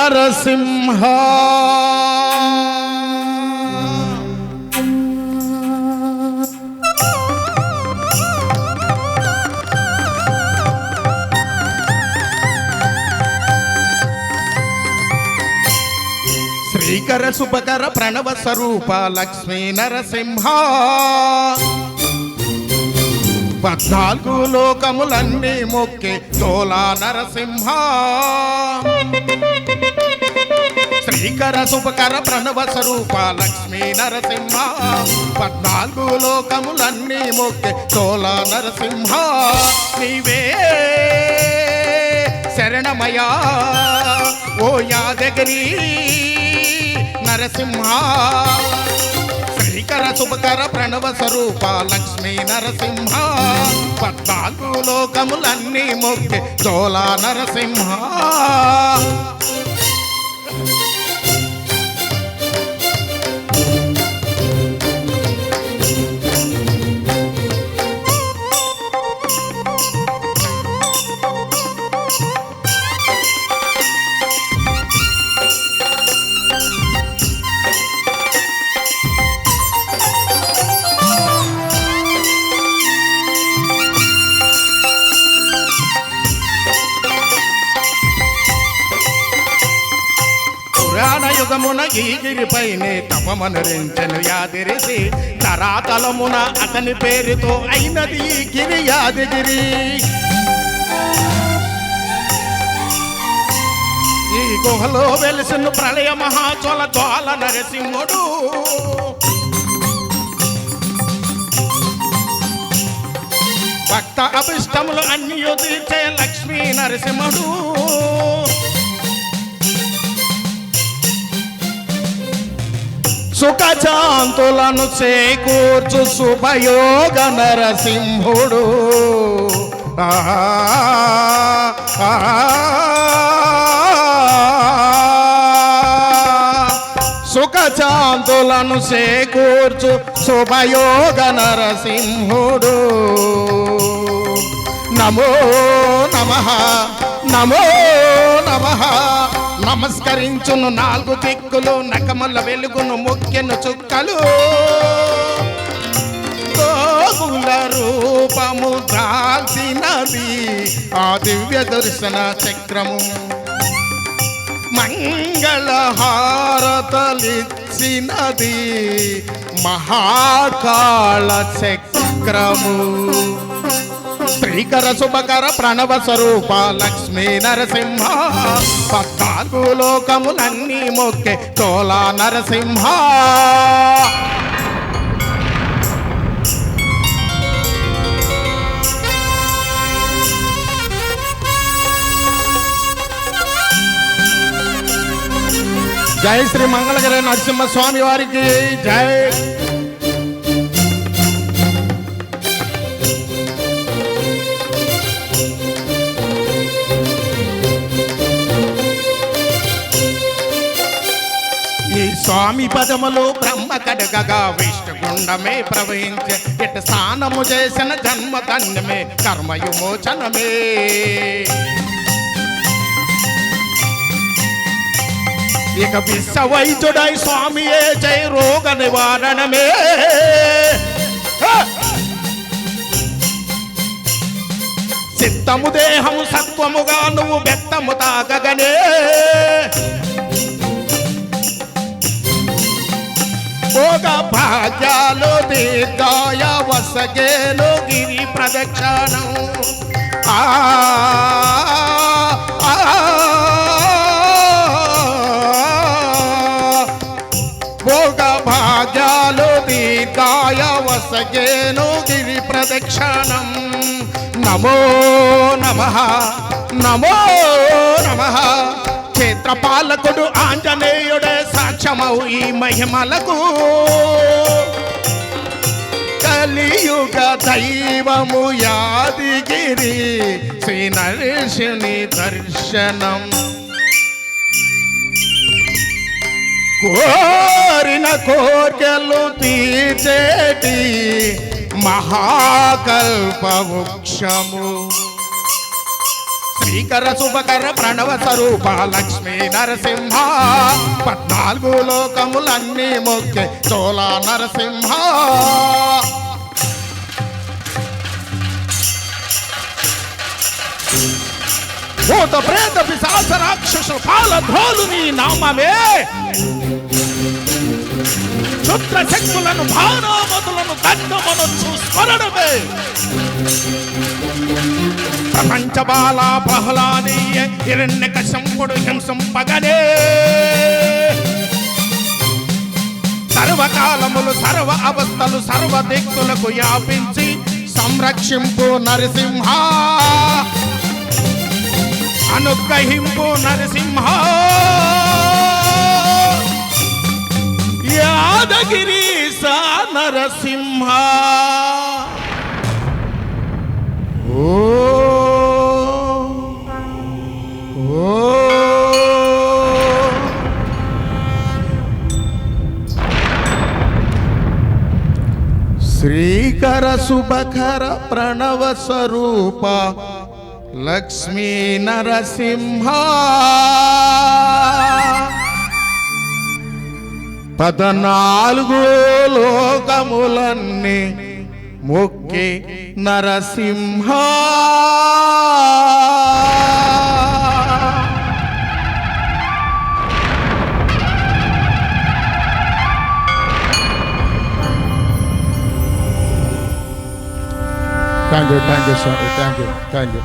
నరసింహ శ్రీకర శుభకర ప్రణవ స్వరూప లక్ష్మీ నరసింహ 14 లోకములన్నీ మొక్కే తోలా నరసింహ శ్రీకర శుభకర ప్రణవ స్వరూప లక్ష్మీ నరసింహ 14 లోకములన్నీ మొక్కే తోలా నరసింహ నీవే శరణమయా ఓ యాదగిరి నరసింహ శ్రీకర శుభకర ప్రణవ స్వరూప లక్ష్మీ నరసింహ 14 లోకములన్నీ మొక్కే తోలా నరసింహ యుగమున ఈ గిరిపైనే తపమనరించెను యాదిరిసి తరాతలమున అతని పేరుతో అయినది ఈ గిరి యాదగిరి ఈ గుహలో వెలిసిన ప్రళయ మహాచోళ జ్వాల నరసింహుడు భక్త అభిష్టములు అన్ని తీర్చే లక్ష్మీ నరసింహుడు సుఖశాంతులను చేకూర్చు శుభయోగ నరసింహుడు సుఖశాంతులను చేకూర్చు శుభయోగ నరసింహుడు నమో నమః నమో నమః నమస్కరించును 4 దిక్కులు నకమల వెలుగును మొక్కెను చుక్కలు గోకుల రూపము దాల్చినది ఆ దివ్య దర్శన చక్రము మంగళ హారతలిచ్చినది మహాకాళ చక్రము శ్రీకర శుభకర ప్రణవ స్వరూప లక్ష్మీ నరసింహ 14 లోకములన్నీ మొక్కే తోలా నరసింహ జై శ్రీ మంగళగిరి నరసింహ స్వామి వారికి జై స్వామి పదములు బ్రహ్మ కడగగా విష్ణుగుండమే ప్రవహించే ఇట స్నానము చేసిన జన్మ ధన్యమే కర్మయుమోచనమే ఇక విశ్వవైద్యుడై స్వామియే జై రోగ నివారణమే చిత్తము దేహము సత్వముగా నువ్వు బెత్తము తాగగనే భోగ భాగ్యాలు దీర్ఘాయ వసగేను గిరి ప్రదక్షిణం భోగ భాగ్యాలు దీర్ఘాయ వసగేను గిరి ప్రదక్షిణం నమో నమః నమో నమః క్షేత్రపాలకుడు ఆంజనేయుడే సాక్ష్యమౌ ఈ మహిమలకు కలియుగ దైవము యాదగిరి శ్రీ నరసింహుని దర్శనం కోరిన కోర్కెలు తీర్చేటి మహాకల్పవృక్షము శ్రీకర శుభకర ప్రణవ స్వరూప లక్ష్మీ నరసింహ 14 లోకములన్నీ మొక్కే చోళ నరసింహ భూత ప్రేత పిశాచ రాక్షస పాలధోలు నీ నామమే క్షుద్ర శక్తులను భానామతులను దండమనొచ్చు స్మరణమే ప్రపంచ బాల ప్రహ్లాదీయ హిరణ్యకశంపుడు హింసింపగనే సర్వకాలములు సర్వ అవస్థలు సర్వ దిక్కులకు వ్యాపించి సంరక్షింపు నరసింహ అనుగ్రహింపు నరసింహ యాదగిరి సా నరసింహ ఓ ఓ శ్రీకర శుభకర ప్రణవ స్వరూప లక్ష్మీ నరసింహ 14 లోకములన్నీ మొక్కే నరసింహ థ్యాంక్ యూ స్వామి థ్యాంక్ యూ